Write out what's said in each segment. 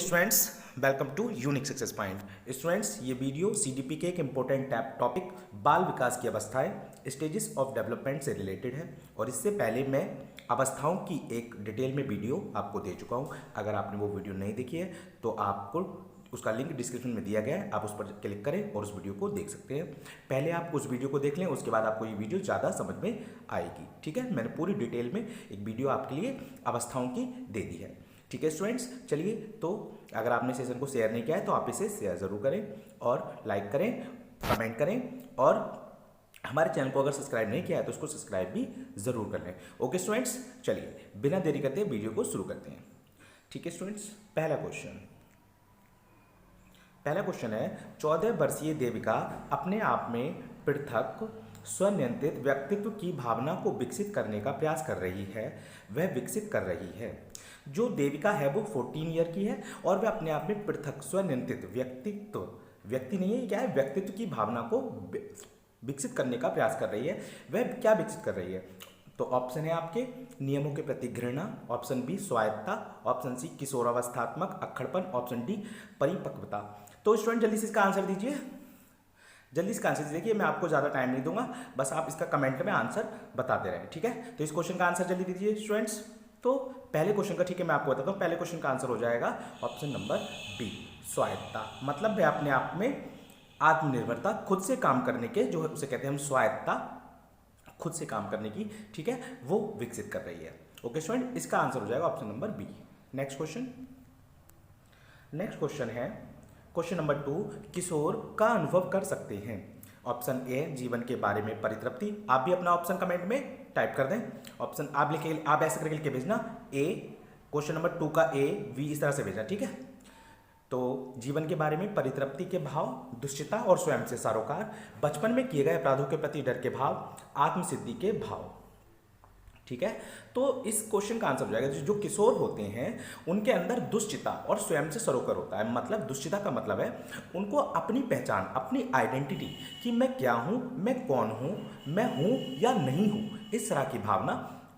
Students, welcome to unique success point. Students, ये video CDP के एक इंपॉर्टेंट टॉपिक बाल विकास की अवस्थाएं स्टेजेस ऑफ डेवलपमेंट से रिलेटेड है। और इससे पहले मैं अवस्थाओं की एक डिटेल में वीडियो आपको दे चुका हूं। अगर आपने वो वीडियो नहीं देखी है तो आपको उसका लिंक डिस्क्रिप्शन में दिया गया है, आप उस पर क्लिक करें और उस वीडियो को देख सकते हैं। पहले आप उस वीडियो को देख लें, उसके बाद आपको ये वीडियो ज़्यादा समझ में आएगी। ठीक है, मैंने पूरी डिटेल में एक वीडियो आपके लिए अवस्थाओं की दे दी है। ठीक है स्टूडेंट्स, चलिए, तो अगर आपने सेशन को शेयर नहीं किया है तो आप इसे शेयर ज़रूर करें और लाइक करें, कमेंट करें, और हमारे चैनल को अगर सब्सक्राइब नहीं किया है तो उसको सब्सक्राइब भी ज़रूर कर लें। ओके स्टूडेंट्स, चलिए बिना देरी करते वीडियो को शुरू करते हैं। ठीक है स्टूडेंट्स, पहला क्वेश्चन है 14 वर्षीय देविका अपने आप में पृथक स्वनियंत्रित व्यक्तित्व की भावना को विकसित करने का प्रयास कर रही है। वह विकसित कर रही है। जो देविका है वो 14 ईयर की है और वह अपने आप में पृथक स्वनियंत्रित व्यक्ति नहीं है, क्या है, व्यक्तित्व की भावना को विकसित करने का प्रयास कर रही है। वह क्या विकसित कर रही है? तो ऑप्शन है आपके नियमों के प्रति घृणा, ऑप्शन बी स्वायत्ता, ऑप्शन सी किशोरावस्थात्मक अक्खड़पन, ऑप्शन डी परिपक्वता। तो स्टूडेंट जल्दी से इसका आंसर दीजिए, जल्दी इसका आंसर देखिए, मैं आपको ज़्यादा टाइम नहीं दूंगा, बस आप इसका कमेंट में आंसर बताते रहें। ठीक है, तो इस क्वेश्चन का आंसर जल्दी दीजिए स्टूडेंट्स। तो पहले क्वेश्चन का, ठीक है, मैं आपको बताता हूँ, पहले क्वेश्चन का आंसर हो जाएगा ऑप्शन नंबर बी स्वायत्ता। मतलब वह अपने आप में आत्मनिर्भरता, खुद से काम करने के, जो उसे कहते हैं हम स्वायत्ता, खुद से काम करने की, ठीक है, वो विकसित कर रही है। ओके स्टूडेंट, इसका आंसर हो जाएगा option number B. Next question है क्वेश्चन नंबर 2, किशोर का अनुभव कर सकते हैं। ऑप्शन ए जीवन के बारे में परितृप्ति, आप भी अपना ऑप्शन कमेंट में टाइप कर दें। ऑप्शन आप लिखे, आप ऐसे करके लिख के भेजना, ए क्वेश्चन नंबर 2 का ए बी इस तरह से भेजना। ठीक है, तो जीवन के बारे में परितृप्ति के भाव, दुष्टता और स्वयं से सरोकार, बचपन में किए गए अपराधों के प्रति डर के भाव, आत्मसिद्धि के भाव। ठीक है, तो इस क्वेश्चन का आंसर हो जाएगा जो किशोर होते हैं उनके अंदर दुष्टता और स्वयं से सरोकार होता है। मतलब दुष्टता का मतलब है उनको अपनी पहचान, अपनी आइडेंटिटी कि मैं क्या हूं, मैं कौन हूं, मैं हूं या नहीं हूं, इस तरह की भावना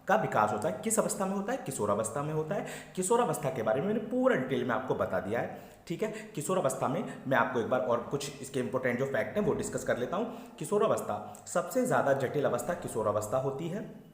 का विकास होता है। किस अवस्था में होता है? किशोरावस्था में होता है। किशोरावस्था के बारे में मैंने पूरा डिटेल में आपको बता दिया है। ठीक है, किशोरावस्था में मैं आपको एक बार और कुछ इसके इंपॉर्टेंट जो फैक्ट हैं वो डिस्कस कर लेता हूं। किशोरावस्था सबसे ज़्यादा जटिल अवस्था किशोरावस्था होती है।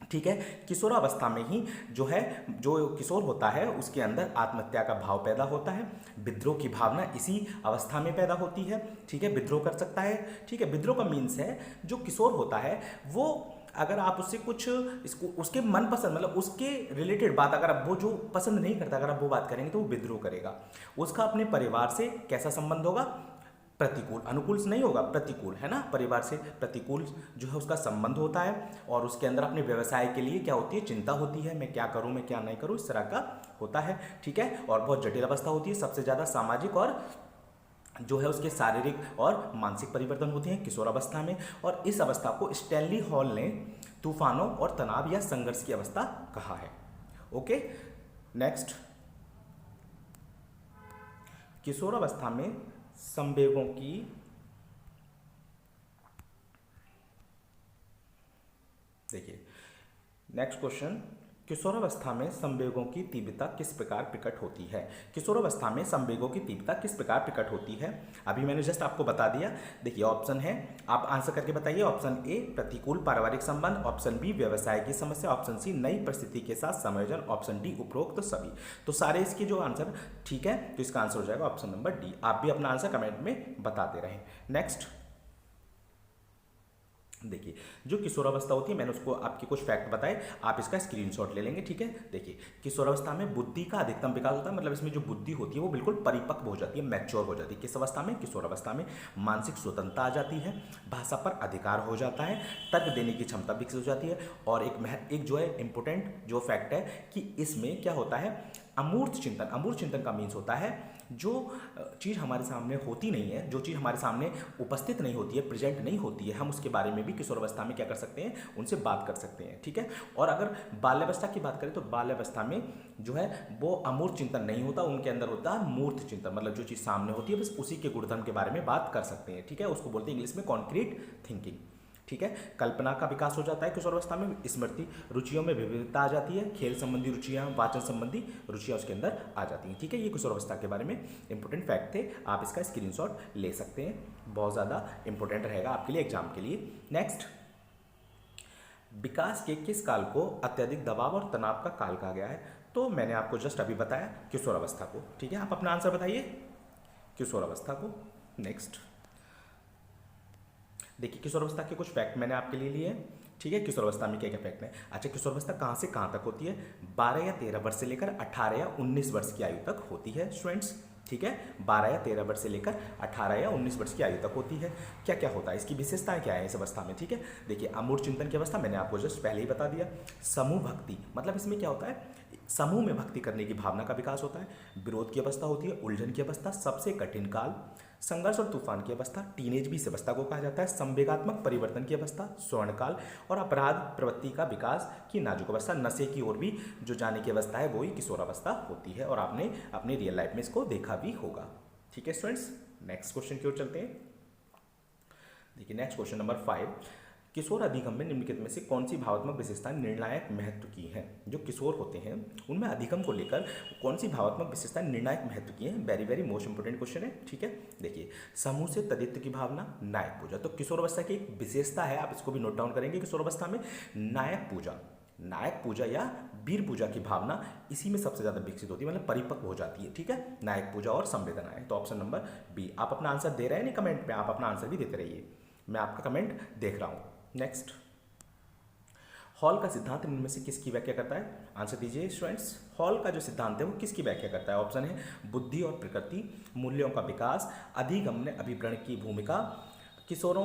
ठीक है, किशोरावस्था में ही जो है, जो किशोर होता है उसके अंदर आत्महत्या का भाव पैदा होता है। विद्रोह की भावना इसी अवस्था में पैदा होती है। ठीक है, विद्रोह कर सकता है। ठीक है, विद्रोह का मीन्स है जो किशोर होता है वो, अगर आप उससे कुछ इसको उसके मनपसंद, मतलब उसके रिलेटेड बात, अगर आप वो जो पसंद नहीं करता, अगर आप वो बात करेंगे तो वो विद्रोह करेगा। उसका अपने परिवार से कैसा संबंध होगा? प्रतिकूल, अनुकूल से नहीं होगा, प्रतिकूल, है ना, परिवार से प्रतिकूल जो है उसका संबंध होता है। और उसके अंदर अपने व्यवसाय के लिए क्या होती है? चिंता होती है, मैं क्या करूं, मैं क्या नहीं करूं, इस तरह का होता है। ठीक है, और बहुत जटिल अवस्था होती है। सबसे ज़्यादा सामाजिक और जो है उसके शारीरिक और मानसिक परिवर्तन होते हैं किशोरावस्था में। और इस अवस्था को स्टैनली हॉल ने तूफानों और तनाव या संघर्ष की अवस्था कहा है। ओके, नेक्स्ट, किशोरावस्था में संवेगों की, देखिए नेक्स्ट क्वेश्चन, किशोरावस्था में संवेगों की तीव्रता किस प्रकार प्रकट होती है? किशोरावस्था में संवेगों की तीव्रता किस प्रकार प्रकट होती है? अभी मैंने जस्ट आपको बता दिया। देखिए ऑप्शन है, आप आंसर करके बताइए। ऑप्शन ए प्रतिकूल पारिवारिक संबंध, ऑप्शन बी व्यवसाय की समस्या, ऑप्शन सी नई परिस्थिति के साथ समायोजन, ऑप्शन डी उपरोक्त सभी। तो सारे इसके जो आंसर, ठीक है, तो इसका आंसर हो जाएगा ऑप्शन नंबर डी। आप भी अपना आंसर कमेंट में बताते रहें। नेक्स्ट, देखिए जो किशोरावस्था होती है, मैंने उसको आपकी कुछ फैक्ट बताए, आप इसका स्क्रीनशॉट ले लेंगे। ठीक है, देखिए किशोरावस्था में बुद्धि का अधिकतम विकास होता है। मतलब इसमें जो बुद्धि होती है वो बिल्कुल परिपक्व हो जाती है, मैच्योर हो जाती है। किस अवस्था में? किशोरावस्था में। मानसिक स्वतंत्रता आ जाती है, भाषा पर अधिकार हो जाता है, तर्क देने की क्षमता विकसित हो जाती है। और एक जो है इंपॉर्टेंट जो फैक्ट है कि इसमें क्या होता है? अमूर्त चिंतन। अमूर्त चिंतन का मीन्स होता है जो चीज़ हमारे सामने होती नहीं है, जो चीज़ हमारे सामने उपस्थित नहीं होती है, प्रेजेंट नहीं होती है, हम उसके बारे में भी किशोरावस्था में क्या कर सकते हैं? उनसे बात कर सकते हैं। ठीक है, और अगर बाल्यावस्था की बात करें तो बाल्यावस्था में जो है वो अमूर्त चिंतन नहीं होता, उनके अंदर होता है मूर्त चिंतन। मतलब जो चीज़ सामने होती है बस उसी के गुणधर्म के बारे में बात कर सकते हैं। ठीक है, उसको बोलते हैं इंग्लिश में कॉन्क्रीट थिंकिंग। ठीक है। कल्पना का विकास हो जाता है किशोरावस्था में, स्मृति, रुचियों में विविधता आ जाती है, खेल संबंधी रुचियाँ, वाचन संबंधी रुचियाँ उसके अंदर आ जाती हैं, ठीक है। ये किशोरावस्था के बारे में इंपॉर्टेंट फैक्ट थे, आप इसका स्क्रीनशॉट ले सकते हैं, बहुत ज़्यादा इंपॉर्टेंट रहेगा आपके लिए एग्जाम के लिए। नेक्स्ट, विकास के किस काल को अत्यधिक दबाव और तनाव का काल कहा गया है? तो मैंने आपको जस्ट अभी बताया किशोरावस्था को, ठीक है। आप अपना आंसर बताइए, किशोरावस्था को। नेक्स्ट देखिए, किशोरावस्था के कुछ फैक्ट मैंने आपके लिए लिए हैं, ठीक है। किशोरावस्था में क्या क्या फैक्ट हैं? अच्छा, किशोरावस्था कहाँ से कहाँ तक होती है? 12 या 13 वर्ष से लेकर 18 या 19 वर्ष की आयु तक होती है स्टूडेंट्स, ठीक है। 12 या 13 वर्ष से लेकर 18 या 19 वर्ष की आयु तक होती है। क्या क्या होता है, इसकी विशेषताएं क्या है इस अवस्था में, ठीक है। देखिए, अमूर्त चिंतन की अवस्था मैंने आपको जस्ट पहले ही बता दिया। समूह भक्ति, मतलब इसमें क्या होता है, समूह में भक्ति करने की भावना का विकास होता है। विरोध की अवस्था होती है, उलझन की अवस्था, सबसे कठिन काल, संघर्ष और तूफान की अवस्था, टीनेज भी इस अवस्था को कहा जाता है। संवेगात्मक परिवर्तन की अवस्था, स्वर्णकाल, और अपराध प्रवृत्ति का विकास की नाजुक अवस्था, नशे की ओर भी जो जाने की अवस्था है वो ही किशोरावस्था होती है, और आपने अपनी रियल लाइफ में इसको देखा भी होगा, ठीक है स्टूडेंट्स। नेक्स्ट क्वेश्चन की ओर चलते हैं। देखिए, नेक्स्ट क्वेश्चन नंबर 5, किशोर अधिगम में निम्नलिखित में से कौन सी भावात्मक विशेषताएं निर्णायक महत्व की हैं? जो किशोर होते हैं उनमें अधिगम को लेकर कौन सी भावात्मक विशेषताएं निर्णायक महत्व की हैं? Very very most important question है, ठीक है। देखिए, समूह से तदित्व की भावना, नायक पूजा, तो किशोरावस्था की एक विशेषता है, आप इसको भी नोट डाउन करेंगे। किशोरावस्था में नायक पूजा या वीर पूजा की भावना इसी में सबसे ज्यादा विकसित होती है, मतलब परिपक्व हो जाती है, ठीक है। नायक पूजा और संवेदनाएं, तो ऑप्शन नंबर बी। आप अपना आंसर दे रहे हैं नहीं कमेंट में, आप अपना आंसर भी देते रहिए, मैं आपका कमेंट देख रहा हूं। नेक्स्ट, हॉल का सिद्धांत इनमें से किसकी व्याख्या करता है? आंसर दीजिए स्टूडेंट्स। हॉल का जो सिद्धांत है वो किसकी व्याख्या करता है? ऑप्शन है बुद्धि और प्रकृति, मूल्यों का विकास, अधिगम में अभिप्राय की भूमिका, किशोरों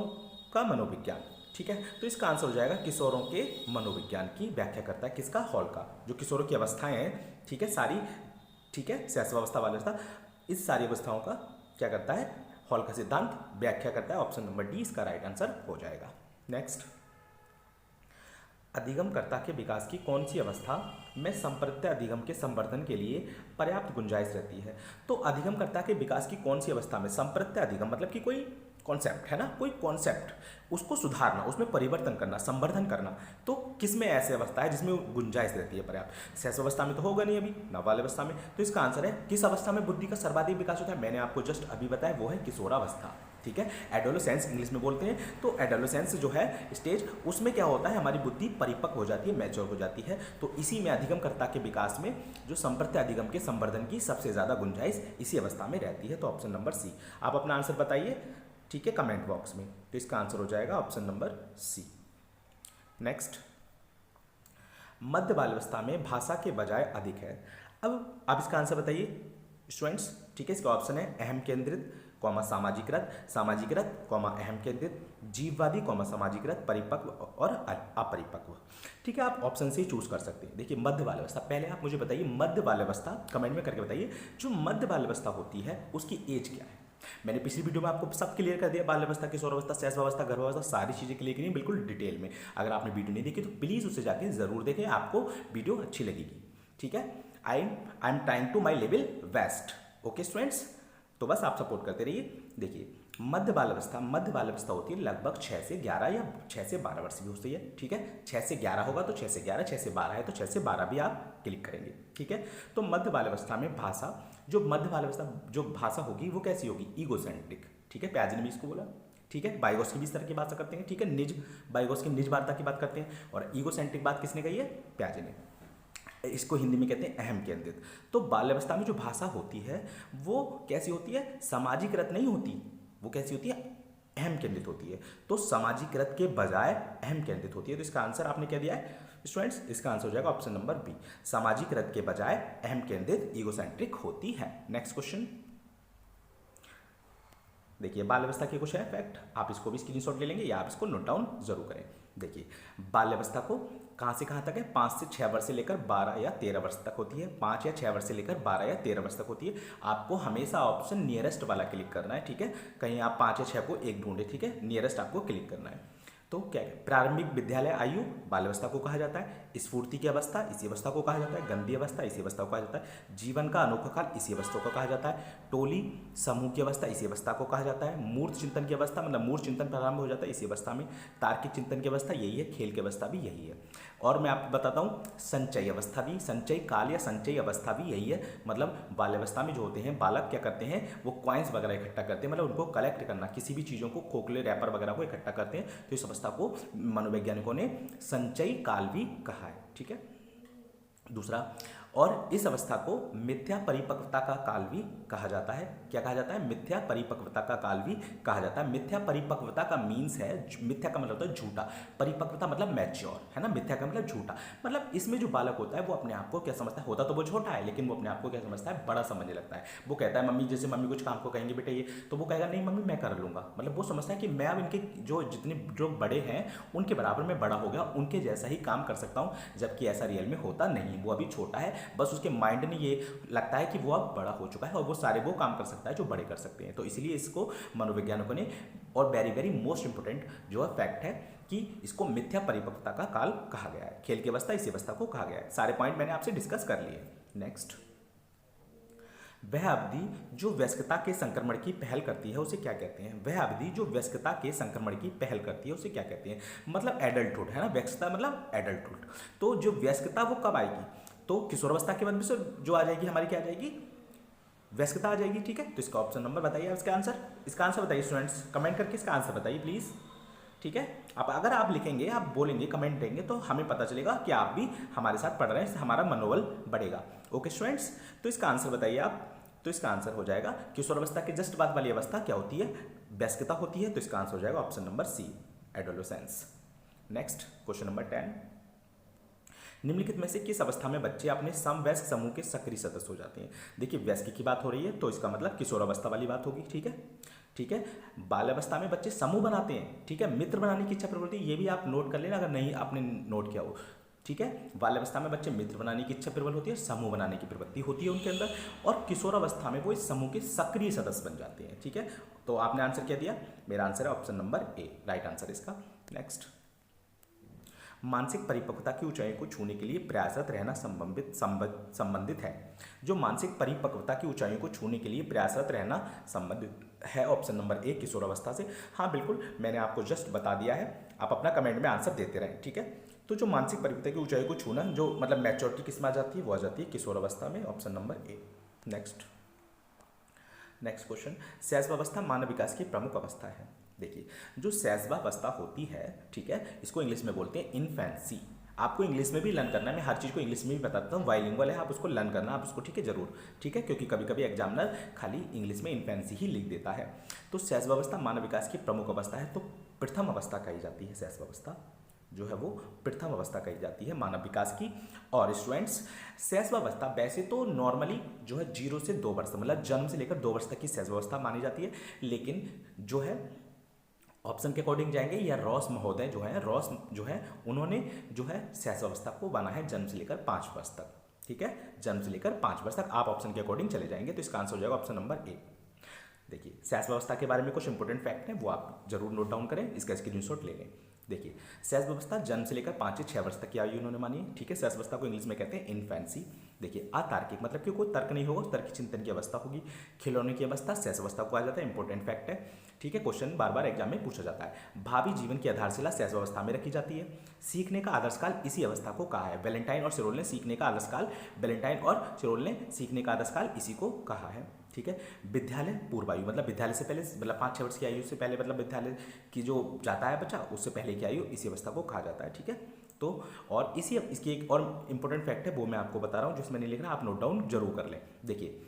का मनोविज्ञान, ठीक है। तो इसका आंसर हो जाएगा किशोरों के मनोविज्ञान की व्याख्या करता है किसका? हॉल का। जो किशोरों की अवस्थाएं हैं, ठीक है, सारी, ठीक है, शैशवावस्था वाली अवस्था, इस सारी अवस्थाओं का क्या करता है? हॉल का सिद्धांत व्याख्या करता है। ऑप्शन नंबर डी इसका राइट आंसर हो जाएगा। नेक्स्ट, अधिगमकर्ता के विकास की कौन सी अवस्था में संप्रत्यय अधिगम के संवर्धन के लिए पर्याप्त गुंजाइश रहती है? तो अधिगमकर्ता के विकास की कौन सी अवस्था में संप्रत्यय अधिगम, मतलब कि कोई कॉन्सेप्ट है ना, कोई कॉन्सेप्ट, उसको सुधारना, उसमें परिवर्तन करना, संवर्धन करना, तो किसमें ऐसी अवस्था है जिसमें गुंजाइश रहती है पर्याप्त? शैशव अवस्था में तो होगा नहीं, अभी नवबाल अवस्था में। तो इसका आंसर है किस अवस्था में बुद्धि का सर्वाधिक विकास होता है? मैंने आपको जस्ट अभी बताया, वो है किशोरावस्था, ठीक है। एडोलेसेंस इंग्लिश में बोलते हैं। तो एडोलेसेंस जो है स्टेज, उसमें क्या होता है, हमारी बुद्धि परिपक्व हो जाती है, मैच्योर हो जाती है। तो इसी में अधिगमकर्ता के विकास में जो संप्रत्यय अधिगम के संवर्धन की सबसे ज्यादा गुंजाइश इसी अवस्था में रहती है। तो ऑप्शन नंबर सी। आप अपना आंसर बताइए, ठीक है, कमेंट बॉक्स में। तो इसका आंसर हो जाएगा ऑप्शन नंबर सी। नेक्स्ट, मध्य बाल अवस्था में भाषा के बजाय अधिक है। अब आप इसका आंसर बताइए स्टूडेंट्स, ठीक है। इसका ऑप्शन है अहम केंद्रित, सामाजिकृत, अहम केंद्रित, जीववादी, सामाजिकृत, परिपक्व और अपरिपक्व, ठीक है। आप ऑप्शन से चूज कर सकते हैं। देखिए, मध्य बाल अवस्था, पहले आप मुझे बताइए मध्य बाल अवस्था कमेंट में करके बताइए, जो मध्य बाल अवस्था होती है उसकी एज क्या है? मैंने पिछली वीडियो में आपको सब क्लियर कर दिया, बाल अवस्था, किशोरावस्था, शैशवावस्था, गर्भावस्था, सारी चीजें क्लियर करी बिल्कुल डिटेल में। अगर आपने वीडियो नहीं देखी तो प्लीज उसे जाके जरूर देखें, आपको वीडियो अच्छी लगेगी, ठीक है। I am trying to my level best, okay students. तो बस आप सपोर्ट करते रहिए। देखिए, मध्य बाल अवस्था होती है लगभग 6 से 11 या 6 से 12 वर्ष भी होती है, ठीक है। 6 से 11 होगा तो 6 से 11, 6 से 12 है तो 6 से 12 भी आप क्लिक करेंगे, ठीक है। तो मध्य बाल अवस्था में भाषा, मध्य बाल अवस्था जो भाषा होगी वो कैसी होगी? ईगोसेंट्रिक, ठीक है। प्याजे ने भी इसको बोला, ठीक है। बाइगोस्की भी इस तरह की बात करते हैं, ठीक है। निज, बाइगोस्की निज वार्ता की बात करते हैं, और ईगोसेंट्रिक बात किसने कही है? प्याजे ने। इसको हिंदी में कहते हैं अहम केंद्रित। तो बाल्यावस्था में जो भाषा होती है वो कैसी होती है? सामाजिकृत नहीं होती, वो कैसी होती है? अहम केंद्रित होती है। तो सामाजिकृत के बजाय अहम केंद्रित होती है। तो इसका आंसर आपने क्या दिया है स्टूडेंट्स? इसका आंसर हो जाएगा ऑप्शन नंबर बी, सामाजिकृत के बजाय अहम केंद्रित, ईगोसेंट्रिक होती है। नेक्स्ट क्वेश्चन देखिए, बाल्यावस्था के कुछ है फैक्ट, आप इसको भी स्क्रीनशॉट ले लेंगे या आप इसको नोट डाउन जरूर करें। देखिए, बाल्यावस्था को कहाँ से कहाँ तक है? 5 से 6 वर्ष से लेकर 12 या 13 वर्ष तक होती है। 5 या 6 वर्ष से लेकर 12 या 13 वर्ष तक होती है। आपको हमेशा ऑप्शन नियरेस्ट वाला क्लिक करना है, ठीक है। कहीं आप 5 या 6 को एक ढूंढे, ठीक है, नियरेस्ट आपको क्लिक करना है। तो तो क्या है, प्रारंभिक विद्यालय आयु बाल्यावस्था को कहा जाता है, स्फूर्ति की अवस्था इसी अवस्था को कहा जाता है, गंदी अवस्था इसी अवस्था को कहा जाता है, जीवन का अनोखा काल इसी अवस्था को कहा जाता है, टोली समूह की अवस्था इसी अवस्था को कहा जाता है, मूर्त चिंतन की अवस्था मतलब मूर्त चिंतन प्रारंभ हो जाता है इसी अवस्था में, तार्किक चिंतन की अवस्था यही है, खेल की अवस्था भी यही है। और मैं आपको बताता हूँ संचय अवस्था भी, संचय काल या संचय अवस्था भी यही है, मतलब बाल्यावस्था में जो होते हैं बालक क्या करते हैं, वो कॉइन्स वगैरह इकट्ठा करते हैं, मतलब उनको कलेक्ट करना, किसी भी चीज़ों को, खोखले रैपर वगैरह को इकट्ठा करते हैं, तो इस अवस्था को मनोवैज्ञानिकों ने संचयी काल भी कहा है। ठीक है, दूसरा, और इस अवस्था को मिथ्या परिपक्वता का काल भी कहा जाता है। क्या कहा जाता है? मिथ्या परिपक्वता का काल भी कहा जाता है। मिथ्या परिपक्वता का मीन्स है, मिथ्या का मतलब होता है झूठा, परिपक्वता मतलब मैच्योर, है ना, मिथ्या का मतलब झूठा, मतलब इसमें जो बालक होता है वो अपने आप को क्या समझता है, होता तो वो छोटा है लेकिन वो अपने आप को क्या समझता है, बड़ा समझने लगता है। वो कहता है मम्मी, जैसे मम्मी कुछ काम को कहेंगे बेटे ये, तो वो कहेगा नहीं मम्मी मैं कर लूँगा, मतलब वो समझता है कि मैं अब इनके जो जितने जो बड़े हैं उनके बराबर में बड़ा हो गया, उनके जैसा ही काम कर सकता हूँ, जबकि ऐसा रियल में होता नहीं, वो अभी छोटा है, बस उसके माइंड में ये लगता है कि वो अब बड़ा हो चुका है और वो सारे वो काम कर सकता है जो बड़े कर सकते हैं। तो इसलिए इसको मनोवैज्ञानिकों ने, और वेरी वेरी मोस्ट इंपोर्टेंट जो है फैक्ट है कि इसको मिथ्या परिपक्वता का काल कहा गया है। खेल की अवस्था इसी अवस्था को कहा गया है। सारे पॉइंट मैंने आपसे डिस्कस कर लिए। नेक्स्ट, वह अवधि जो वयस्कता के संक्रमण की पहल करती है उसे क्या कहते हैं? वह अवधि जो वयस्कता के संक्रमण की पहल करती है उसे क्या कहते हैं? मतलब एडल्टहुड, है ना, वयस्कता मतलब एडल्टहुड। तो जो वयस्कता वो कब आएगी? तो किशोरावस्था के बाद में से जो आ जाएगी हमारी, क्या आ जाएगी, वयस्कता आ जाएगी। ठीक है, तो इसका ऑप्शन नंबर बताइए, इसका आंसर बताइए स्टूडेंट्स, कमेंट करके इसका आंसर बताइए प्लीज। ठीक है, अब अगर आप लिखेंगे, आप बोलेंगे, कमेंट देंगे तो हमें पता चलेगा कि आप भी हमारे साथ पढ़ रहे हैं, इससे हमारा मनोबल बढ़ेगा। ओके स्टूडेंट्स, तो इसका आंसर बताइए आप। तो इसका आंसर हो जाएगा किशोरावस्था के जस्ट बाद वाली अवस्था क्या होती है, वयस्कता होती है। तो इसका आंसर हो जाएगा option number C, adolescence. Next question number 10, निम्नलिखित में से किस अवस्था में बच्चे अपने समवयस्क समूह के सक्रिय सदस्य हो जाते हैं? देखिए वयस्क की बात हो रही है तो इसका मतलब किशोरावस्था वाली बात होगी। ठीक है, ठीक है, बाल्यावस्था में बच्चे समूह बनाते हैं। ठीक है, मित्र बनाने की इच्छा प्रवृत्ति, ये भी आप नोट कर लेना अगर नहीं आपने नोट किया हो। ठीक है, बाल्यावस्था में बच्चे मित्र बनाने की इच्छा प्रबल होती है, समूह बनाने की प्रवृत्ति होती है उनके अंदर, और किशोरावस्था में वो इस समूह के सक्रिय सदस्य बन जाते हैं। ठीक है, तो आपने आंसर क्या दिया? मेरा आंसर है ऑप्शन नंबर ए, राइट आंसर इसका। नेक्स्ट, मानसिक परिपक्वता की ऊंचाई को छूने के लिए प्रयासरत रहना संबंधित है। जो मानसिक परिपक्वता की ऊंचाइयों को छूने के लिए प्रयासरत रहना संबंधित है, ऑप्शन नंबर ए, किशोरावस्था से। हाँ बिल्कुल, मैंने आपको जस्ट बता दिया है, आप अपना कमेंट में आंसर देते रहें। ठीक है, तो जो मानसिक परिपक्वता की ऊंचाई को छूना, जो मतलब मैच्योरिटी किस में आ जाती है, वो आ जाती है किशोरावस्था में, option number A. Next question, शैशवावस्था मानव विकास की प्रमुख अवस्था है। देखिए जो शैशवावस्था होती है, ठीक है, इसको इंग्लिश में बोलते हैं इन्फेंसी। आपको इंग्लिश में भी लर्न करना है, मैं हर चीज़ को इंग्लिश में भी बताता हूँ, बाइलिंगुअल है, आप उसको लर्न करना आप उसको, ठीक है, जरूर। ठीक है, क्योंकि कभी कभी एग्जामिनर खाली इंग्लिश में इन्फेंसी ही लिख देता है। तो शैशवावस्था मानव विकास की प्रमुख अवस्था है, तो प्रथम अवस्था कही जाती है शैशवावस्था, जो है वो प्रथम अवस्था कही जाती है मानव विकास की। और स्टूडेंट्स, शैशवावस्था वैसे तो नॉर्मली जो है 0 से 2 वर्ष, मतलब जन्म से लेकर 2 वर्ष तक की शैशवावस्था मानी जाती है, लेकिन जो है ऑप्शन के अकॉर्डिंग जाएंगे, या रॉस महोदय जो है, रॉस जो है उन्होंने जो है शैशवावस्था को माना है जन्म से लेकर 5 वर्ष तक। ठीक है, जन्म से लेकर 5 वर्ष तक आप ऑप्शन के अकॉर्डिंग चले जाएंगे, तो इसका आंसर हो जाएगा ऑप्शन नंबर ए। देखिए शैशवावस्था के बारे में कुछ इंपॉर्टेंट फैक्ट है, वो आप जरूर नोट डाउन करें, इसका स्क्रीनशॉट ले लें। देखिए शैशवावस्था जन्म से लेकर 5 से 6 वर्ष तक की आयु उन्होंने मानी है। ठीक है, शैशवावस्था को इंग्लिश में कहते हैं इन्फेंसी। देखिए अतार्किक मतलब कि कोई तर्क नहीं होगा, तर्क चिंतन की अवस्था होगी। खिलौने की अवस्था शैशवावस्था को आ जाता है, इंपॉर्टेंट फैक्ट है। ठीक है, क्वेश्चन बार बार एग्जाम में पूछा जाता है। भावी जीवन की आधारशिला शैशवावस्था में रखी जाती है। सीखने का आदर्श काल इसी अवस्था को कहा है। वैलेंटाइन और सिरोल ने सीखने का आदर्श काल, वैलेंटाइन और सिरोल ने सीखने का आदर्श काल इसी को कहा है। ठीक है, विद्यालय पूर्व आयु मतलब विद्यालय से पहले, मतलब 5-6 वर्ष की आयु से पहले, मतलब विद्यालय की जो जाता है बच्चा उससे पहले की आयु, इसी अवस्था को कहा जाता है। ठीक है, तो और इसकी एक और इंपॉर्टेंट फैक्ट है, वो मैं आपको बता रहा हूँ, जिसमें नहीं लिख रहा, आप नोट डाउन जरूर कर लें। देखिए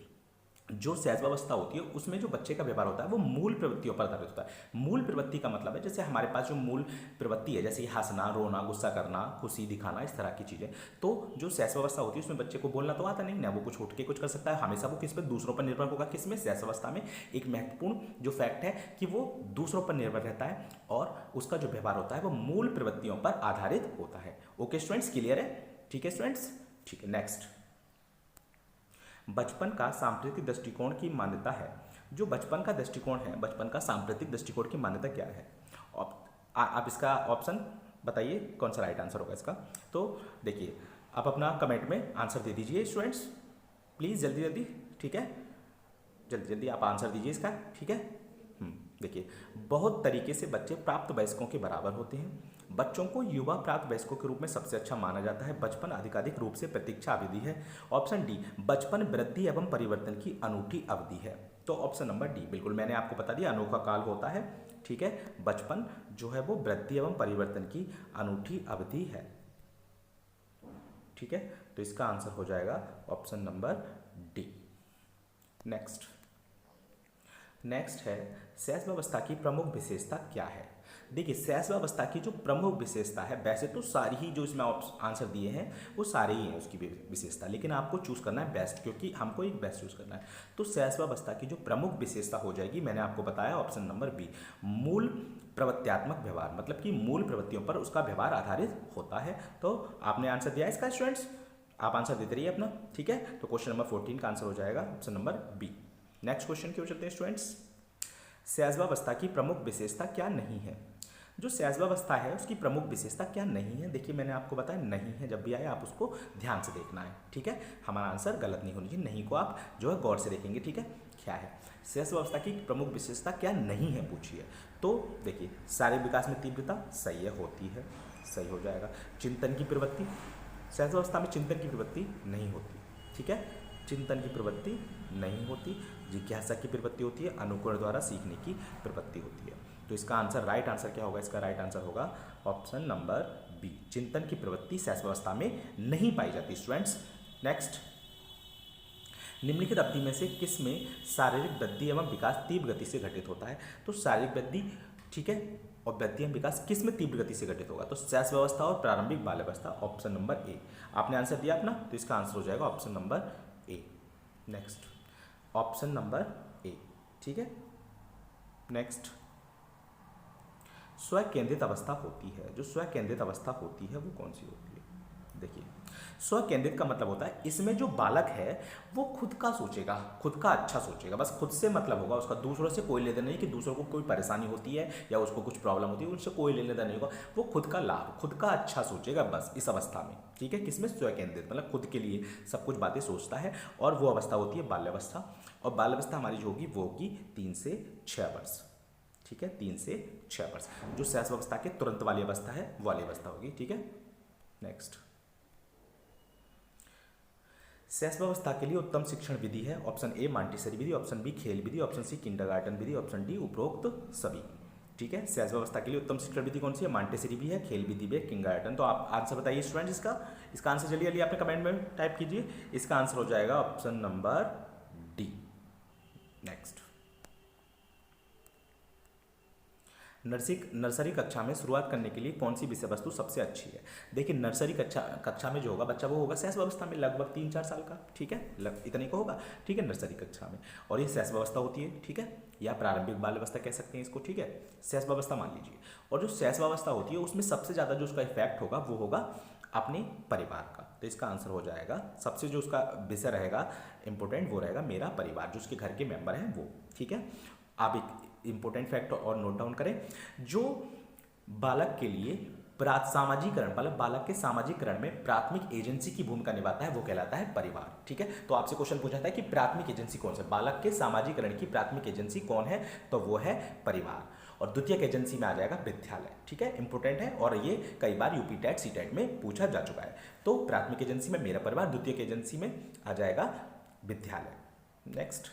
जो शैशवावस्था होती है उसमें जो बच्चे का व्यवहार होता है वो मूल प्रवृत्तियों पर आधारित होता है। मूल प्रवृत्ति का मतलब है जैसे हमारे पास जो मूल प्रवृत्ति है, जैसे हंसना, रोना, गुस्सा करना, खुशी दिखाना, इस तरह की चीज़ें। तो जो शैशवावस्था होती है उसमें बच्चे को बोलना तो आता नहीं ना, वो कुछ उठ के कुछ कर सकता है, हमेशा वो किस पर, दूसरों पर निर्भर होगा। किस में? शैशवावस्था में। एक महत्वपूर्ण जो फैक्ट है कि वो दूसरों पर निर्भर रहता है और उसका जो व्यवहार होता है वो मूल प्रवृत्तियों पर आधारित होता है। ओके स्टूडेंट्स, क्लियर है? ठीक है स्टूडेंट्स, ठीक है। नेक्स्ट, बचपन का सांप्रतिक दृष्टिकोण की मान्यता है। जो बचपन का दृष्टिकोण है, बचपन का सांप्रतिक दृष्टिकोण की मान्यता क्या है? आप इसका ऑप्शन बताइए कौन सा राइट आंसर होगा इसका। तो देखिए आप अपना कमेंट में आंसर दे दीजिए स्टूडेंट्स, प्लीज़ जल्दी जल्दी, ठीक है, जल्दी जल्दी आप आंसर दीजिए इसका, ठीक है। देखिए बहुत तरीके से बच्चे प्राप्त वयस्कों के बराबर होते हैं। बच्चों को युवा प्राप्त वयस्कों के रूप में सबसे अच्छा माना जाता है। बचपन अधिकाधिक रूप से प्रतीक्षा अवधि है। ऑप्शन डी, बचपन वृद्धि एवं परिवर्तन की अनूठी अवधि है। तो ऑप्शन नंबर डी, बिल्कुल मैंने आपको बता दिया अनोखा काल होता है, ठीक है। बचपन जो है वो वृद्धि एवं परिवर्तन की अनूठी अवधि है, ठीक है। तो इसका आंसर हो जाएगा ऑप्शन नंबर डी। नेक्स्ट है शैशवावस्था की प्रमुख विशेषता क्या है। देखिए शैशवावस्था की जो प्रमुख विशेषता है, वैसे तो सारी ही जो इसमें आंसर दिए हैं वो सारे ही हैं उसकी विशेषता, लेकिन आपको चूज करना है बेस्ट, क्योंकि हमको एक बेस्ट चूज करना है। तो शैशवावस्था की जो प्रमुख विशेषता हो जाएगी, मैंने आपको बताया ऑप्शन नंबर बी, मूल प्रवृत्त्यात्मक व्यवहार, मतलब कि मूल प्रवृत्तियों पर उसका व्यवहार आधारित होता है। तो आपने आंसर दिया इसका स्टूडेंट्स, आप आंसर देते रहिए अपना, ठीक है। तो क्वेश्चन नंबर 14 का आंसर हो जाएगा option number B. Next question की ओर चलते हैं स्टूडेंट्स। शैशवावस्था की प्रमुख विशेषता क्या नहीं है। जो शैशवावस्था है उसकी प्रमुख विशेषता क्या नहीं है, देखिए मैंने आपको बताया नहीं है, जब भी आए आप उसको ध्यान से देखना है, ठीक है। हमारा आंसर गलत नहीं होनी चाहिए, नहीं को आप जो है गौर से देखेंगे, ठीक है। क्या है शैशवावस्था की प्रमुख विशेषता क्या नहीं है पूछिए। तो देखिए शारीरिक विकास में तीव्रता, सही है, होती है, सही हो जाएगा। चिंतन की प्रवृत्ति, शैशवावस्था में चिंतन की प्रवृत्ति नहीं होती, ठीक है, चिंतन की प्रवृत्ति नहीं होती। जिज्ञासा की प्रवृत्ति होती है, अनुकरण द्वारा सीखने की प्रवृत्ति होती है। तो इसका आंसर राइट आंसर क्या होगा, इसका राइट आंसर होगा ऑप्शन नंबर बी, चिंतन की प्रवृत्ति शैशवावस्था में नहीं पाई जाती स्टूडेंट्स। नेक्स्ट, निम्नलिखित अवधि में से किस में शारीरिक वृद्धि एवं विकास तीव्र गति से घटित होता है। तो शारीरिक वृद्धि, ठीक है, और वृद्धि एवं विकास किस में तीव्र गति से घटित होगा। तो शैशवावस्था और प्रारंभिक बाल्यावस्था, ऑप्शन नंबर ए। आपने आंसर दिया अपना, तो इसका आंसर हो जाएगा option number A. Next, option number ए, ठीक है। नेक्स्ट, स्वकेंद्रित अवस्था होती है। जो स्वकेंद्रित अवस्था होती है वो कौन सी होती है। देखिए स्वकेंद्रित का मतलब होता है इसमें जो बालक है वो खुद का सोचेगा, खुद का अच्छा सोचेगा, बस खुद से मतलब होगा उसका, दूसरों से कोई लेना नहीं कि दूसरों को कोई परेशानी होती है या उसको कुछ प्रॉब्लम होती है, उनसे कोई लेना देना नहीं होगा। वो खुद का लाभ, खुद का अच्छा सोचेगा बस इस अवस्था में, ठीक है। किसमें, स्वकेंद्रित, मतलब खुद के लिए सब कुछ बातें सोचता है, और वो अवस्था होती है बाल्यावस्था। और बाल्यावस्था हमारी जो होगी वो होगी 3 से 6 वर्ष, ठीक है, 3 से 6 वर्ष। जो शैशवावस्था के तुरंत वाली अवस्था है वो वाली अवस्था होगी, ठीक है। नेक्स्ट, शैशवावस्था के लिए उत्तम शिक्षण विधि है। ऑप्शन ए मॉन्टेसरी विधि, ऑप्शन बी खेल विधि, ऑप्शन सी किंडरगार्टन विधि, ऑप्शन डी उपरोक्त सभी, ठीक है। शैशवावस्था के लिए उत्तम शिक्षण विधि कौन सी है, मॉन्टेसरी भी है, खेल विधि भी है, किंडरगार्टन। तो आप आंसर बताइए स्टूडेंट इसका आंसर जल्दी जल्दी आपने कमेंट में टाइप कीजिए। इसका आंसर हो जाएगा option number D. Next, nursery कक्षा में शुरुआत करने के लिए कौन सी विषय वस्तु सबसे अच्छी है। देखिए नर्सरी कक्षा में जो होगा बच्चा वो होगा शैशवावस्था में, लगभग 3-4 साल का, ठीक है, इतने को होगा, ठीक है, नर्सरी कक्षा में। और ये शैशवावस्था होती है, ठीक है, या प्रारंभिक बाल्यावस्था कह सकते हैं इसको, ठीक है, शैशवावस्था मान लीजिए। और जो शैशवावस्था होती है उसमें सबसे ज़्यादा जो उसका इफेक्ट होगा वो होगा अपने परिवार का। तो इसका आंसर हो जाएगा, सबसे जो उसका विषय रहेगा इंपॉर्टेंट वो रहेगा मेरा परिवार, जो उसके घर के मेंबर हैं वो, ठीक है। आप एक इंपॉर्टेंट फैक्ट और नोट डाउन करें, जो बालक के लिए सामाजिकरण, मतलब बालक के सामाजिकरण में प्राथमिक एजेंसी की भूमिका निभाता है वो कहलाता है परिवार, ठीक है। तो आपसे क्वेश्चन पूछा था कि प्राथमिक एजेंसी कौन सा, बालक के सामाजिकरण की प्राथमिक एजेंसी कौन है, तो वो है परिवार। और द्वितीयक एजेंसी में आ जाएगा विद्यालय, ठीक है, इंपॉर्टेंट है और ये कई बार यूपी टेट सी टेट में पूछा जा चुका है। तो प्राथमिक एजेंसी में मेरा परिवार, द्वितीयक एजेंसी में आ जाएगा विद्यालय। नेक्स्ट,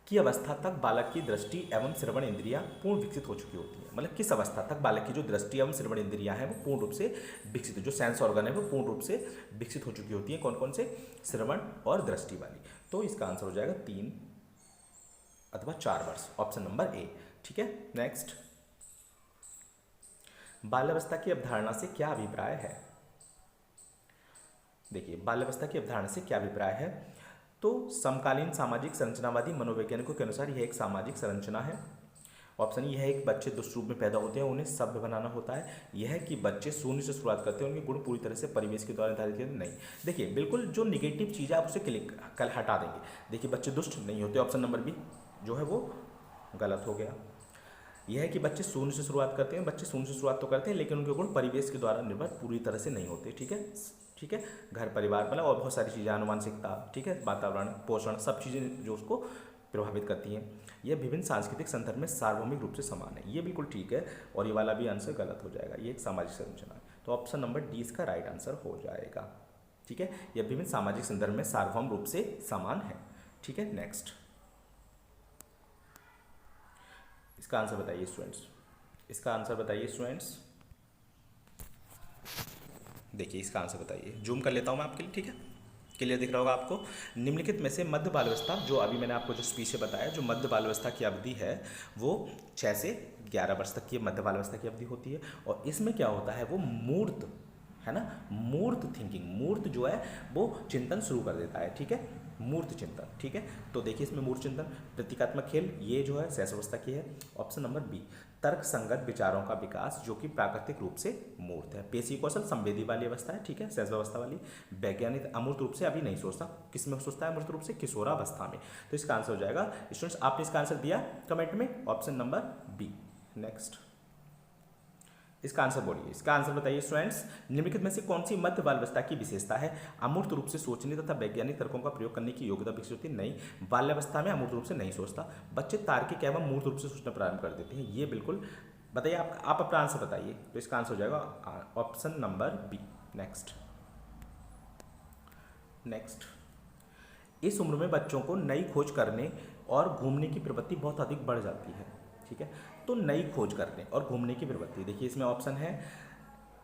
की अवस्था तक बालक की दृष्टि एवं श्रवण इंद्रियां पूर्ण विकसित हो चुकी होती है। मतलब किस अवस्था तक बालक की जो दृष्टि एवं श्रवण इंद्रियां हैं वो पूर्ण रूप से विकसित, जो सेंस ऑर्गन है वो पूर्ण रूप से विकसित हो चुकी होती है। कौन कौन से, श्रवण और दृष्टि वाली। तो इसका आंसर हो जाएगा 3 अथवा 4 वर्ष, ऑप्शन नंबर ए, ठीक है। नेक्स्ट, बाल्यावस्था की अवधारणा से क्या अभिप्राय है। देखिए बाल्यावस्था की अवधारणा से क्या अभिप्राय है, तो समकालीन सामाजिक संरचनावादी मनोवैज्ञानिकों के अनुसार यह एक सामाजिक संरचना है। ऑप्शन यह है कि बच्चे दुष्ट रूप में पैदा होते हैं, उन्हें सभ्य बनाना होता है। यह है कि बच्चे शून्य से शुरुआत करते हैं, उनके गुण पूरी तरह से परिवेश के द्वारा निर्धारित किए नहीं। देखिए बिल्कुल जो निगेटिव चीज़ है आप उसे कल हटा देंगे। देखिए बच्चे दुष्ट नहीं होते, ऑप्शन नंबर बी जो है वो गलत हो गया। यह है कि बच्चे शून्य से शुरुआत करते हैं, बच्चे शून्य से शुरुआत तो करते हैं लेकिन उनके गुण परिवेश के द्वारा निर्भर पूरी तरह से नहीं होते। ठीक है, ठीक है, घर परिवार मतलब और बहुत सारी चीज़ें, आनुवंशिकता, ठीक है, वातावरण, पोषण, सब चीज़ें जो उसको प्रभावित करती हैं। यह विभिन्न सांस्कृतिक संदर्भ में सार्वभौमिक रूप से समान है। ये बिल्कुल ठीक है, और ये वाला भी आंसर गलत हो जाएगा, ये एक सामाजिक संरचना है। तो ऑप्शन नंबर डी इसका राइट आंसर हो जाएगा। ठीक है, यह विभिन्न सामाजिक संदर्भ में सार्वभौम रूप से समान है। ठीक है, नेक्स्ट इसका आंसर बताइए स्टूडेंट्स, इसका आंसर बताइए स्टूडेंट्स। देखिए इसका आंसर बताइए, जूम कर लेता हूँ मैं आपके लिए। ठीक है, क्लियर दिख रहा होगा आपको। निम्नलिखित में से मध्य बाल अवस्था, जो अभी मैंने आपको जो स्पीच से बताया, जो मध्य बाल अवस्था की अवधि है वो 6 से 11 वर्ष तक की मध्य बाल अवस्था की अवधि होती है। और इसमें क्या होता है, वो मूर्त है ना, मूर्त थिंकिंग, मूर्त जो है वो चिंतन शुरू कर देता है। ठीक है, मूर्त चिंतन। ठीक है, तो देखिए इसमें मूर्त चिंतन, प्रतीकात्मक खेल, ये जो है शैशव अवस्था की है। ऑप्शन नंबर बी, तर्क संगत विचारों का विकास जो कि प्राकृतिक रूप से मूर्त है। पेशी कौशल संवेदी वाली अवस्था है। ठीक है, शैशव अवस्था वाली। वैज्ञानिक अमूर्त रूप से अभी नहीं सोचता, किस में सोचता है अमूर्त रूप से, किशोरावस्था में। तो इसका आंसर हो जाएगा स्टूडेंट्स, आपने इसका आंसर दिया कमेंट में, ऑप्शन नंबर बी। नेक्स्ट इसका आंसर बोलिए, इसका आंसर बताइए स्टूडेंट्स। निम्नलिखित में से कौन सी मध्य बाल अवस्था की विशेषता है? अमूर्त रूप से सोचने तथा वैज्ञानिक तर्कों का प्रयोग करने की योग्यता विकसित होती है। नहीं, बाल्यावस्था में अमूर्त रूप से नहीं सोचता, बच्चे तार्किक एवं मूर्त रूप से सोचना प्रारंभ कर देते हैं। ये बिल्कुल बताइए, आप अपना आंसर बताइए। तो इसका आंसर हो जाएगा ऑप्शन नंबर बी। नेक्स्ट इस उम्र में बच्चों को नई खोज करने और घूमने की प्रवृत्ति बहुत अधिक बढ़ जाती है। ठीक है, तो नई खोज करने और घूमने की प्रवृत्ति, देखिए इसमें ऑप्शन है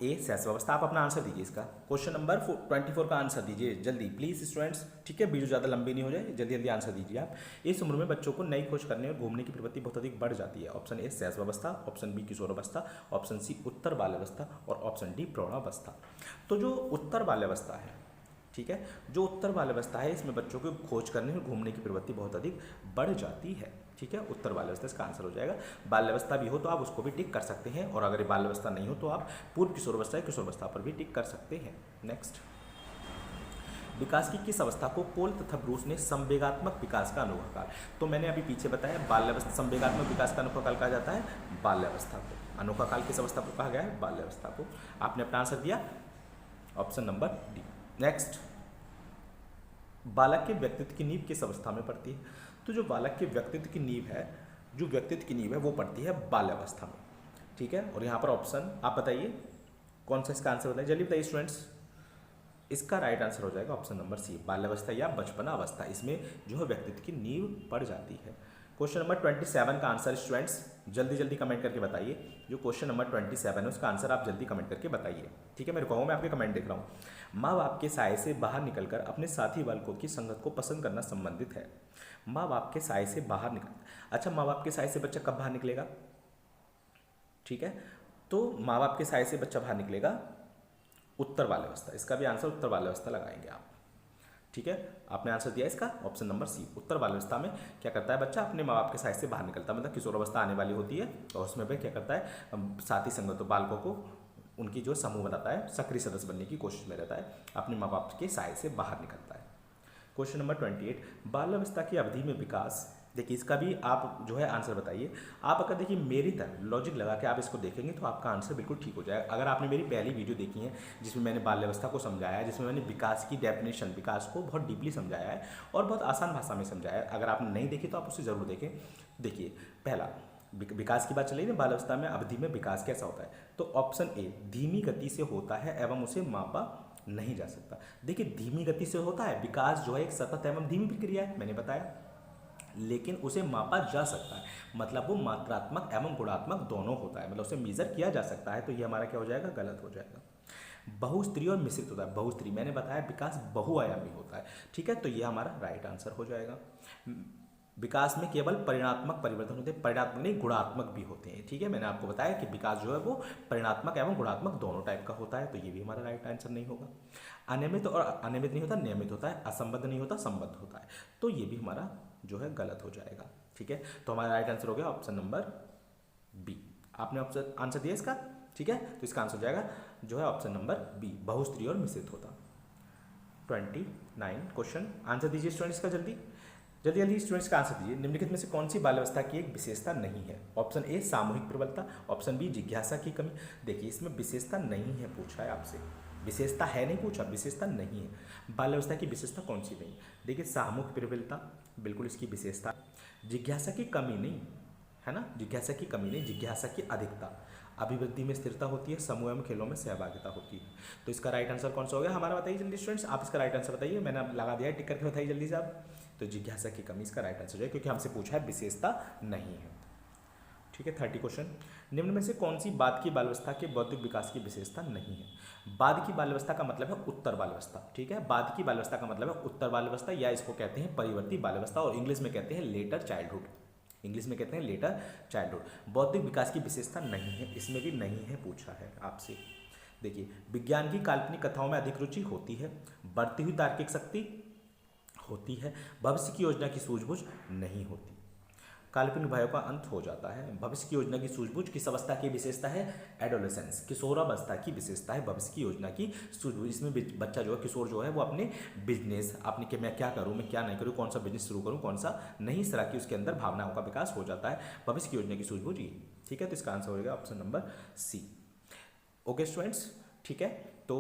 ए शैशव अवस्था। आप अपना आंसर दीजिए, इसका क्वेश्चन नंबर 24 का आंसर दीजिए जल्दी प्लीज स्टूडेंट्स। ठीक है, वीडियो ज़्यादा लंबी नहीं हो जाए, जल्दी जल्दी आंसर दीजिए आप। इस उम्र में बच्चों को नई खोज करने और घूमने की प्रवृत्ति बहुत अधिक बढ़ जाती है। ऑप्शन ए शैशव अवस्था, ऑप्शन बी किशोरावस्था, ऑप्शन सी उत्तर बाल्यावस्था और ऑप्शन डी प्रौढ़ावस्था। तो जो उत्तर बाल्यावस्था है, ठीक है, जो उत्तर बाल्यावस्था है इसमें बच्चों को खोज करने और घूमने की प्रवृत्ति बहुत अधिक बढ़ जाती है। ठीक है, उत्तर बाल्यावस्था इसका आंसर हो जाएगा। बाल्यावस्था भी हो तो आप उसको भी टिक कर सकते हैं, और अगर बाल्यावस्था नहीं हो तो आप पूर्व किशोरावस्था या किशोरावस्था पर भी टिक कर सकते हैं। नेक्स्ट, विकास की किस अवस्था को पोल तथा ब्रूस ने संवेगात्मक विकास का अनोखा काल, तो मैंने अभी पीछे बताया बाल्यावस्था, संवेगात्मक विकास का अनोखा काल कहा जाता है बाल्यावस्था को। अनोखा काल किस अवस्था को कहा गया है? बाल्यावस्था को। आपने अपना आंसर दिया ऑप्शन नंबर डी। नेक्स्ट, बालक के व्यक्तित्व की नींव किस अवस्था में पड़ती है? तो जो बालक के व्यक्तित्व की नींव है, जो व्यक्तित्व की नींव है वो पड़ती है बाल्यावस्था में। ठीक है, और यहाँ पर ऑप्शन आप बताइए कौन सा इसका आंसर बताइए, जल्दी बताइए स्टूडेंट्स। इसका राइट आंसर हो जाएगा ऑप्शन नंबर सी, बाल्यावस्था या बचपना अवस्था। इसमें जो है व्यक्तित्व की नींव पड़ जाती है। क्वेश्चन नंबर 27 का आंसर स्टूडेंट्स जल्दी जल्दी कमेंट करके बताइए। जो क्वेश्चन नंबर 27 है उसका आंसर आप जल्दी कमेंट करके बताइए। ठीक है, मेरे कहूँ मैं आपके कमेंट देख रहा हूँ। माँ बाप के साये से बाहर निकलकर अपने साथी बालकों की संगत को पसंद करना संबंधित है। माँ बाप के साये से बाहर निकल, अच्छा माँ बाप के साये से बच्चा कब बाहर निकलेगा? ठीक है, तो माँ बाप के साये से बच्चा बाहर निकलेगा उत्तर बाल्यावस्था। इसका भी आंसर उत्तर बाल्यावस्था लगाएंगे आप। ठीक है, आपने आंसर दिया इसका ऑप्शन नंबर सी। उत्तर बाल्यावस्था में क्या करता है बच्चा? अपने माँ बाप के साय से बाहर निकलता है, मतलब किशोरावस्था आने वाली होती है और उसमें वह क्या करता है, साथी संगत बालकों को उनकी जो समूह बनाता है, सक्रिय सदस्य बनने की कोशिश में रहता है, अपने माँ बाप के साय से बाहर निकलता है। क्वेश्चन नंबर 28, बाल्यावस्था की अवधि में विकास, देखिए इसका भी आप जो है आंसर बताइए। आप अगर देखिए मेरी तरह लॉजिक लगा के आप इसको देखेंगे तो आपका आंसर बिल्कुल ठीक हो जाएगा। अगर आपने मेरी पहली वीडियो देखी है जिसमें मैंने बाल्यावस्था को समझाया है, जिसमें मैंने विकास की डेफिनेशन, विकास को बहुत डीपली समझाया है और बहुत आसान भाषा में समझाया है, अगर आपने नहीं देखी तो आप उसे ज़रूर देखें। देखिए पहला विकास की बात चली ना, बाल्यावस्था में अवधि में विकास कैसा होता है, तो ऑप्शन ए धीमी गति से होता है एवं उसे मापा नहीं जा सकता। देखिए धीमी गति से होता है विकास, जो है एक सतत एवं धीमी प्रक्रिया है, मैंने बताया, लेकिन उसे मापा जा सकता है, मतलब वो मात्रात्मक एवं गुणात्मक दोनों होता है, मतलब उसे मेजर किया जा सकता है। तो ये हमारा क्या हो जाएगा? गलत हो जाएगा। बहुस्त्री और मिश्रित होता है, बहुस्त्री मैंने बताया विकास बहुआयामी होता है। ठीक है, तो ये हमारा राइट आंसर हो जाएगा। विकास में केवल परिणात्मक परिवर्तन होते हैं, परिणात्मक नहीं गुणात्मक भी होते हैं। ठीक है, मैंने आपको बताया कि विकास जो है वो परिणात्मक एवं गुणात्मक दोनों टाइप का होता है, तो ये भी हमारा राइट आंसर नहीं होगा। अनियमित और अनियमित नहीं होता, नियमित होता है, असंबद्ध नहीं होता, संबद्ध होता है, तो ये भी हमारा जो है गलत हो जाएगा। ठीक है, तो हमारा राइट आंसर हो गया ऑप्शन नंबर बी। आपने ऑप्शन आंसर दिया इसका, ठीक है, तो इसका आंसर हो जाएगा जो है ऑप्शन नंबर बी, बहुस्त्री और मिश्रित होता। 29 क्वेश्चन आंसर दीजिए स्टूडेंट्स का जल्दी। जल्दी जल्दी स्टूडेंट्स का आंसर दीजिए। निम्नलिखित में से कौन सी बाल अवस्था की एक विशेषता नहीं है? ऑप्शन ए सामूहिक प्रबलता, ऑप्शन बी जिज्ञासा की कमी। देखिए इसमें विशेषता नहीं है पूछा है आपसे, विशेषता है नहीं पूछा, विशेषता नहीं है। बाल अवस्था की विशेषता कौन सी नहीं? देखिए सामूहिक प्रबलता बिल्कुल इसकी विशेषता, जिज्ञासा की कमी नहीं है ना, जिज्ञासा की कमी नहीं, जिज्ञासा की अधिकता, अभिवृद्धि में स्थिरता होती है, समूह एवं खेलों में सहभागिता होती है। तो इसका राइट आंसर कौन सा हो गया हमारा? बताइए जल्दी स्टूडेंट्स, आप इसका राइट आंसर बताइए। मैंने लगा दिया है, टिक करके बताइए जल्दी से आप। तो जिज्ञासा की कमी इसका राइट आंसर है, क्योंकि हमसे पूछा है विशेषता नहीं है। ठीक है, 30 क्वेश्चन। निम्न में से कौन सी बाद की बाल अवस्था के बौद्धिक विकास की विशेषता नहीं है? बाद की बाल अवस्था का मतलब है उत्तर बाल अवस्था। ठीक है, बाद की बाल अवस्था का मतलब है उत्तर बाल अवस्था, या इसको कहते हैं परिवर्ती बाल अवस्था, और इंग्लिश में कहते हैं लेटर चाइल्डहुड। इंग्लिश में कहते हैं लेटर चाइल्डहुड। बौद्धिक विकास की विशेषता नहीं है, इसमें भी नहीं है पूछा है आपसे। देखिए विज्ञान की काल्पनिक कथाओं में अधिक रुचि होती है, बढ़ती हुई तार्किक शक्ति होती है, भविष्य की योजना की सूझबूझ नहीं होती। काल्पनिक भयों का अंत हो जाता है, भविष्य की योजना की सूझबूझ किस अवस्था की विशेषता है? एडोलेसेंस, किशोरावस्था की विशेषता है भविष्य की योजना की सूझबूझ। इसमें बच्चा जो है, किशोर जो है, वो अपने बिजनेस, अपने कि मैं क्या करूँ, मैं क्या नहीं करूँ, कौन सा बिजनेस शुरू करूँ, कौन सा नहीं, इस तरह की उसके अंदर भावनाओं का विकास हो जाता है, भविष्य की योजना की सूझबूझ ये। ठीक है, तो इसका आंसर होगा option number C. Okay students, ठीक है, तो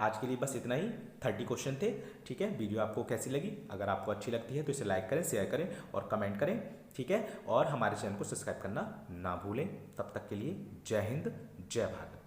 आज के लिए बस इतना ही। 30 क्वेश्चन थे। ठीक है, वीडियो आपको कैसी लगी? अगर आपको अच्छी लगती है तो इसे लाइक करें, शेयर करें और कमेंट करें। ठीक है, और हमारे चैनल को सब्सक्राइब करना ना भूलें। तब तक के लिए जय हिंद, जय भारत।